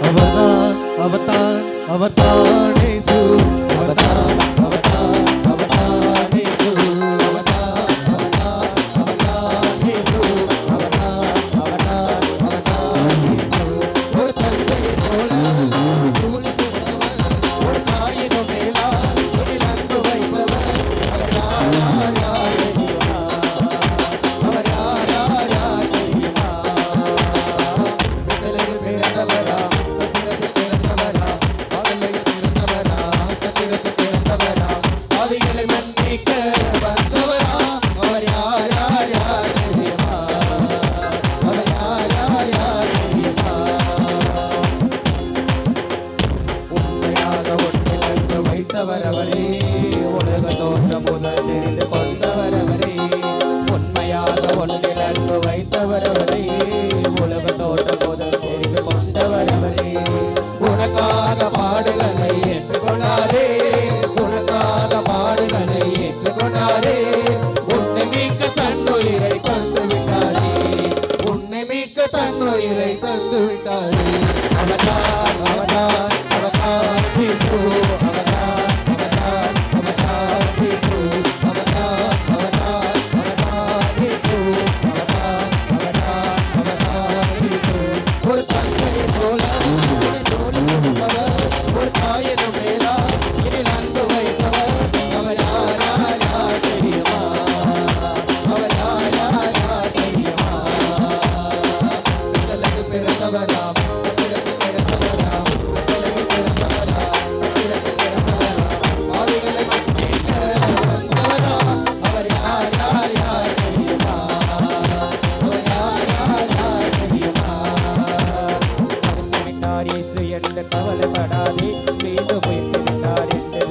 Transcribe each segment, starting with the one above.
அவர்தான் அவர்தான் இயேசு அவர்தான் அவர்தான் அவர்தான் இயேசு அவர்தான் அவர்தான் அவர்தான் இயேசு அவர்தான் அவர்தான் அவர்தான் இயேசு ஒரு தந்தையை போல தூளி சுமந்தவர் ஒரு தாயினும் மேலா துணில் அன்பு வைப்பவர் அவர் யார் யார் யார் தெரியுமா அவர் யார் யார் யார் தெரியுமா விடுதலையில் பிறந்தவரா வைத்தவரவரே உலக தோற்றம் முதல் தெரிந்து கொண்டவரவரே உண்மையாக ஒன்றில் அன்பு வைத்தவரவரே உலக தோற்றம் முதல் தெரிந்து கொண்டவரவரே உனக்காக பாடுகளை ஏற்றுக்கொண்டாரே உனக்காக பாடுகளை ஏற்றுக்கொண்டாரே உன்னை மீட்க தன்னுயிரை தந்து விட்டாரே உன்னை மீட்க தன்னுயிரை தந்து விட்டாரே அவர்தான் அவர்தான் அவர்தான் இயேசு கவலைப்படாதே மீண்டும் வைத்திருந்தார் என்று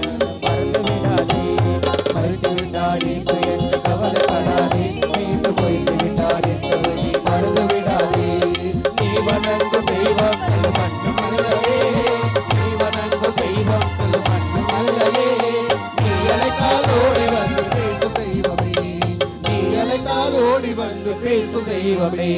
மறந்து விடாதே மறித்து விட்டார் இயேசு என்று கவலைப்படாதே மீண்டும் வைத்திருந்தார் என்று மறந்து விடாதே நீ வணங்கும் தெய்வம் மட்டுமல்லையே நீ வணங்கும் தெய்வம் மட்டுமல்லையே நீ அழைத்தால் ஓடி வந்து பேசும் தெய்வமே நீ அழைத்தால் ஓடி வந்து பேசும் தெய்வமே